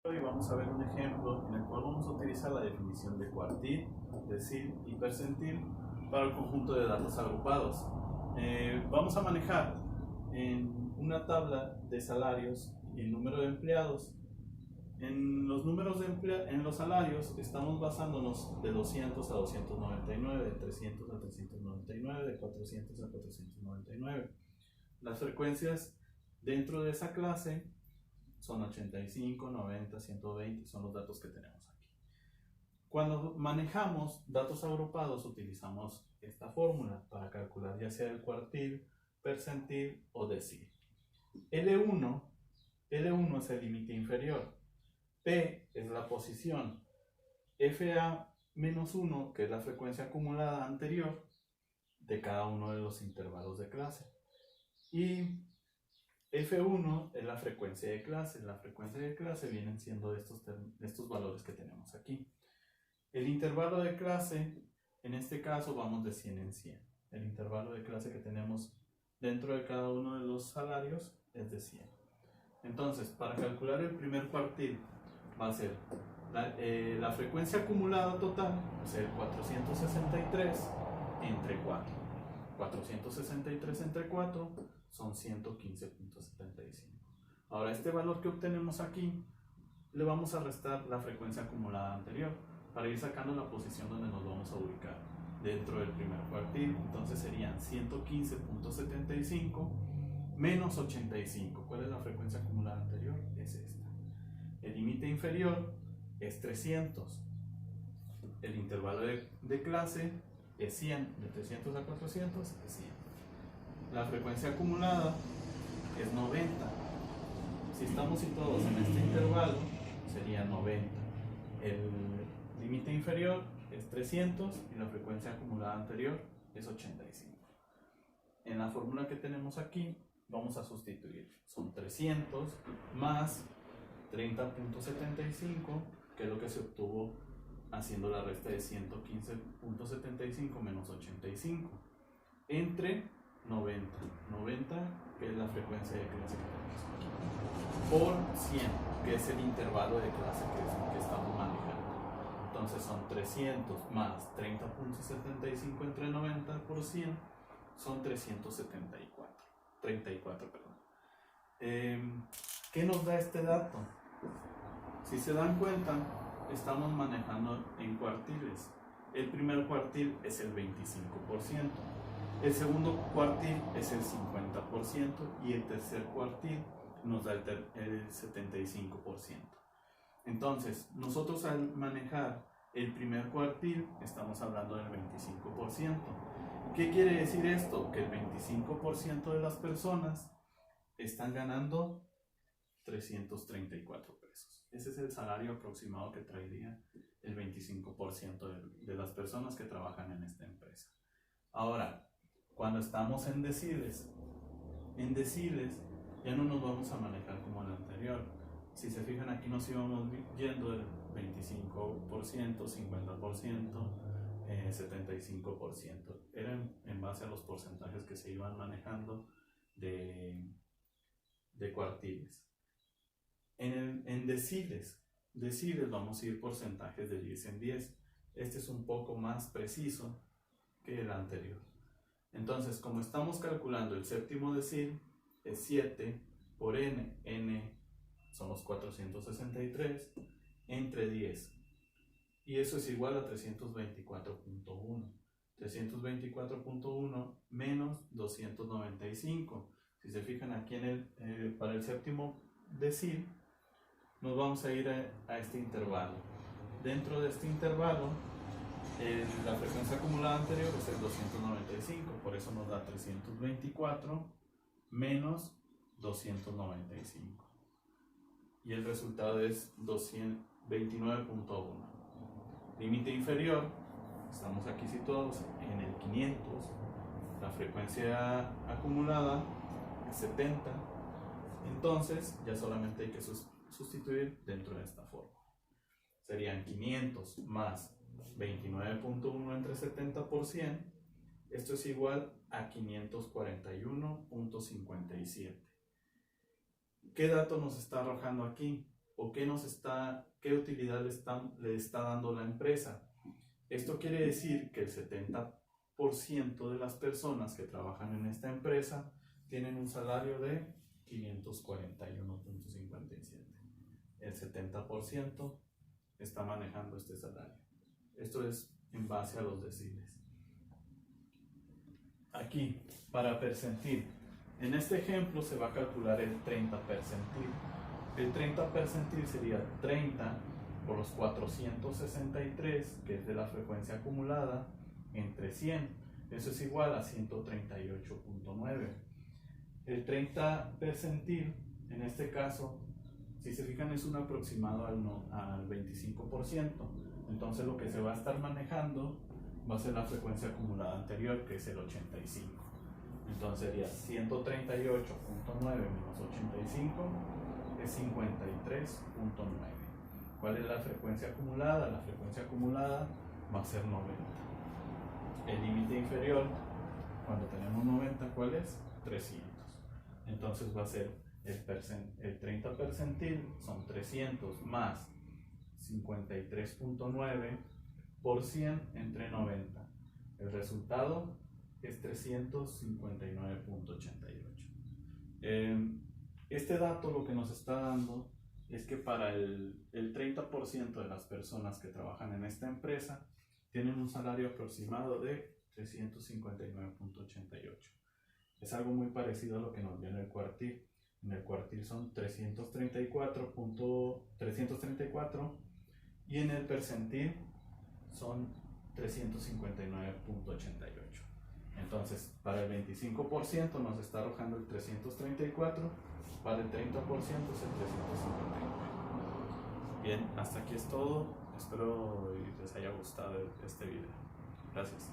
Hoy vamos a ver un ejemplo en el cual vamos a utilizar la definición de cuartil, decil y percentil para el conjunto de datos agrupados. Vamos a manejar en una tabla de salarios y el número de empleados. En los números en los salarios estamos basándonos de 200 a 299, de 300 a 399, de 400 a 499. Las frecuencias dentro de esa clase son 85, 90, 120, son los datos que tenemos aquí. Cuando manejamos datos agrupados utilizamos esta fórmula para calcular ya sea el cuartil, percentil o decil. L1 es el límite inferior, P es la posición, FA-1, que es la frecuencia acumulada anterior de cada uno de los intervalos de clase, y F1 es la frecuencia de clase. La frecuencia de clase vienen siendo estos valores que tenemos aquí. El intervalo de clase, en este caso vamos de 100 en 100. El intervalo de clase que tenemos dentro de cada uno de los salarios es de 100. Entonces, para calcular el primer cuartil va a ser la frecuencia acumulada total, va a ser 463 entre 4. 463 entre 4 son 115.75. Ahora, este valor que obtenemos aquí le vamos a restar la frecuencia acumulada anterior para ir sacando la posición donde nos vamos a ubicar dentro del primer cuartil. Entonces serían 115.75 menos 85. ¿Cuál es la frecuencia acumulada anterior? Es esta. El límite inferior es 300. El intervalo de clase es 100. De 300 a 400 es 100. La frecuencia acumulada es 90. Si estamos situados en este intervalo, sería 90. El límite inferior es 300 y la frecuencia acumulada anterior es 85. En la fórmula que tenemos aquí, vamos a sustituir. Son 300 más 30.75, que es lo que se obtuvo haciendo la resta de 115.75 menos 85, entre 90, que es la frecuencia de clase que tenemos aquí, por 100, que es el intervalo de clase que estamos manejando. Entonces son 300 más 30.75 entre 90 por 100, son 34, perdón. ¿Qué nos da este dato? Si se dan cuenta, estamos manejando en cuartiles. El primer cuartil es el 25%. El segundo cuartil es el 50% y el tercer cuartil nos da el 75%. Entonces, nosotros al manejar el primer cuartil estamos hablando del 25%. ¿Qué quiere decir esto? Que el 25% de las personas están ganando 334 pesos. Ese es el salario aproximado que traería el 25% de las personas que trabajan en esta empresa. Ahora, cuando estamos en deciles ya no nos vamos a manejar como el anterior. Si se fijan, aquí nos íbamos yendo del 25%, 50%, 75%. Eran en base a los porcentajes que se iban manejando de cuartiles. En deciles vamos a ir porcentajes de 10 en 10. Este es un poco más preciso que el anterior. Entonces, como estamos calculando el séptimo decil, es 7 por n. N son los 463 entre 10. Y eso es igual a 324.1. 324.1 menos 295. Si se fijan aquí para el séptimo decil, nos vamos a ir a este intervalo. Dentro de este intervalo, la frecuencia acumulada anterior es el 295, por eso nos da 324 menos 295. Y el resultado es 229.1. Límite inferior, estamos aquí situados en el 500. La frecuencia acumulada es 70. Entonces, ya solamente hay que sustituir dentro de esta forma. Serían 500 más 29.1 entre 70 por 100. Esto es igual a 541.57. ¿Qué dato nos está arrojando aquí? o qué utilidad le está dando la empresa. Esto quiere decir que el 70% de las personas que trabajan en esta empresa tienen un salario de 541.57. El 70% está manejando este salario. Esto es en base a los deciles. Aquí, para percentil, en este ejemplo se va a calcular el 30 percentil. El 30 percentil sería 30 por los 463, que es de la frecuencia acumulada, entre 100. Eso es igual a 138.9. El 30 percentil, en este caso, si se fijan, es un aproximado al 25%. Entonces lo que se va a estar manejando va a ser la frecuencia acumulada anterior, que es el 85. Entonces sería 138.9 menos 85 es 53.9. ¿Cuál es la frecuencia acumulada? La frecuencia acumulada va a ser 90. El límite inferior, cuando tenemos 90, ¿cuál es? 300. Entonces va a ser el 30 percentil, son 300 más 53.9 por 100 entre 90. El resultado es 359.88. Este dato lo que nos está dando es que para el 30% de las personas que trabajan en esta empresa tienen un salario aproximado de 359.88. Es algo muy parecido a lo que nos dio en el cuartil. En el cuartil son 334 y en el percentil son 359.88. Entonces, para el 25% nos está arrojando el 334, para el 30% es el 359. Bien, hasta aquí es todo. Espero les haya gustado este video. Gracias.